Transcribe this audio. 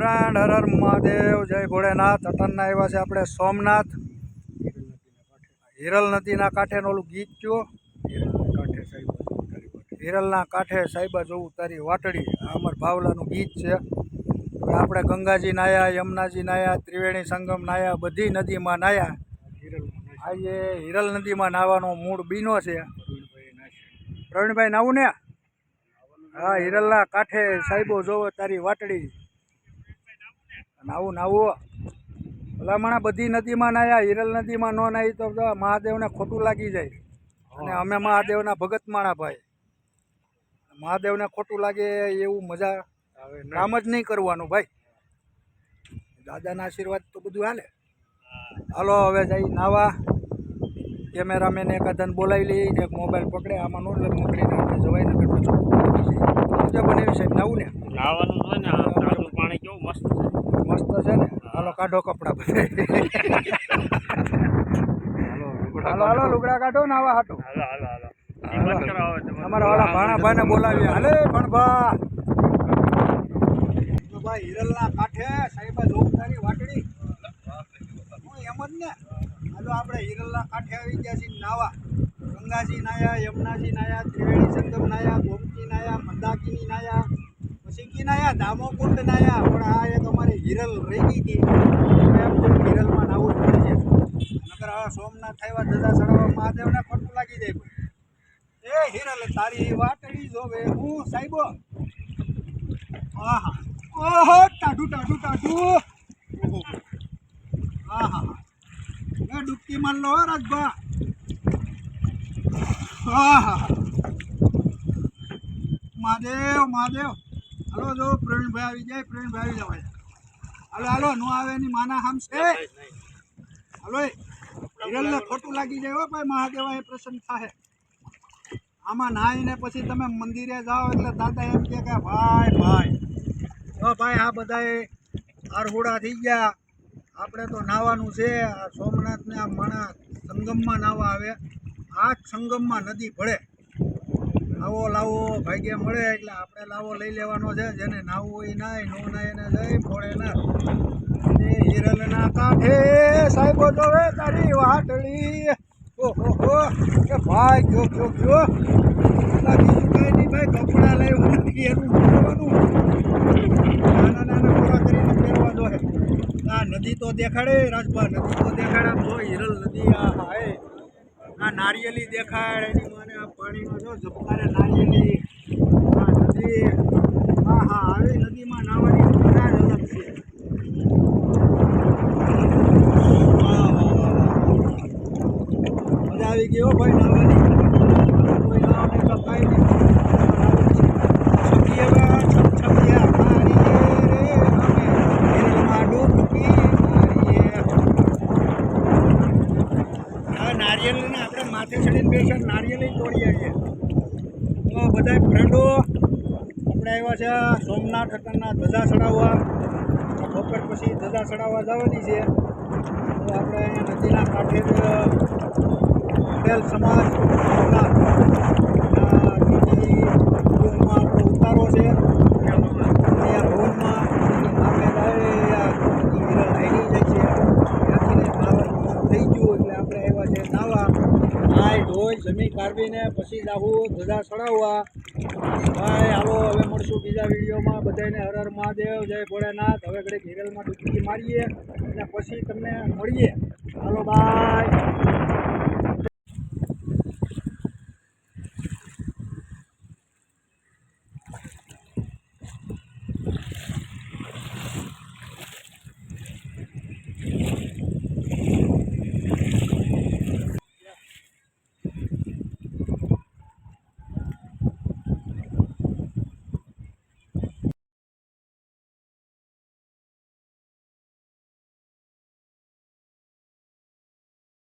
Friend, Har Har Mahadev, જય ભોળેનાથ. અટનના આવ્યા છે આપણે સોમનાથ, હિરલ નદીના કાંઠે ઓલું ગીત કયો, હિરલના કાંઠે સાહેબા જોવું તારી વાટડી, આ અમર ભાવલાનું ગીત છે. હવે આપણે ગંગાજી નાયા, યમુનાજી નાયા, ત્રિવેણી સંગમ નાયા, બધી નદીમાં નાયા. આજે હિરલ નદીમાં નાવાનો મૂળ બીનો છે. પ્રવીણભાઈ નાવું ને? હા, હિરલના કાંઠે સાહેબો જોવો તારી વાટડી. નાવું નાવું ભલામણા બધી નદીમાં નાયા, હિરલ નદીમાં ન નાહી તો મહાદેવને ખોટું લાગી જાય. અને અમે મહાદેવના ભગત માણા ભાઈ, મહાદેવને ખોટું લાગે એવું મજા કામ જ નહીં કરવાનું ભાઈ. દાદાના આશીર્વાદ તો બધું હાલે. હાલો હવે જઈ નાવા. કેમેરામેન એકાદન બોલાવી લઈ, એક મોબાઈલ પકડે, આમાં નો મોકલીને આપણે જવાય ને કેટલું ચોખ્ખું બનાવી સાહેબ. નાવું ને? નાવાનું હોય ને, પાણી કેવું મસ્ત છે. મસ્ત છે ને? હાલો કાઢો કપડા બધા. હાલો હાલો લુગડા કાઢો નાવા હાટો. અમારા વાળા ભાણાભાઈને બોલાવીએ. હાલે ભણભા ભાઈ, હિરલના કાંઠે સાહેબા જોવું તારી વાટડી. હું એમ જ ને. હાલો આપણે હિરલના કાંઠે આવી ગયા છીએ નાવા. ગંગાજી નાયા, યમુનાજી નાયા, ત્રિવેણી સંગમ નાયા, ગોમતી નાયા, મંદાકિની નાયા, પછી કી નાયા, દામોકુંડ નાયા. પણ આ એક અમારી હિરલ રહી ગઈ હતી. હિરલમાં નાવું જ પડે છે. નકર હવે સોમનાથ આવ્યા ધજા ચડાવવા મહાદેવને ખોટું લાગી જાય. એ હિરલ તારી વાટડી જોવે હું સાહેબો. આહા ઓહો, ટાઢું ટાઢું ટાઢું. હા હા, એ ડૂબકી માર લો રાજભા. હા હા, મહાદેવ મહાદેવ. હાલો જો પ્રવીણભાઈ આવી જાય, પ્રવીણભાઈ આવી જવાય. હાલો હાલો, નો આવે એની માના હામ છે. હાલો હિરલને ખોટું લાગી જાય હો ભાઈ, મહાદેવ એ પ્રસન્ન થાય. આમાં નાહીને પછી તમે મંદિરે જાઓ એટલે દાદા એમ કે ભાઈ ભાઈ ભાઈ આ બધાએ આરહુડા થઈ ગયા, આપણે તો નાવાનું છે. આ સોમનાથને આ માણા સંગમમાં નાવા આવે. આ સંગમમાં નદી ભળે. આવો લાવો ભાગ્ય મળે એટલે આપણે લાવો લઈ લેવાનો છે. જેને નાવું હોય નાય, નો નાય એને જઈ ભોળેનાથ. એ હિરલના કાંઠે સાહેબો જોવે તારી વાટડી. ઓહો કે ભાઈ જો બીજું કઈ નહીં ભાઈ, કપડા લેવું નથી એનું જોવાનું. નાના નાના પૂરા કરીને પહેરવા દો. આ નદી તો દેખાડે રાજભા, નદી તો દેખાડે. આમ જો હિરલ નદી આ હાય, આ નારિયેલી દેખાડ એની મને. આ પાણીનો જો ઝબકારે નારિયેલી આ નદી. હા હા, આવી નદીમાં નાવાની મજા જ અલગ છે. મજા આવી ગઈ હો ભાઈ નાવાની. કોઈ નાવાને તો કાંઈ નહીં. નારિયેળને આપણે માથે ચડીને બેસીને નારિયેળ તોડી આવીએ. તો બધા ફ્રેન્ડો આપણે આવ્યા છે સોમનાથ અટનના ધજા ચડાવવા. બપોર પછી ધજા ચડાવવા જવાની છે. તો આપણે અહીંયા નદીના કાંઠે જ પટેલ સમાજ આપણો ઉતારો છે. અહીંયા ભવનમાં આપણે થઈ ગયું એટલે આપણે આવ્યા છે નાવા. નાય ધોઈ જમી કાઢવીને પછી જાવું ધજા ચડાવવા. ભાઈ હાલો હવે મળશું બીજા વિડીયોમાં. બધાને હર હર મહાદેવ, જય ભોળેનાથ. હવે ઘડીક હિરલમાં ડૂબકી મારીએ અને પછી તમને મળીએ. હાલો બાય.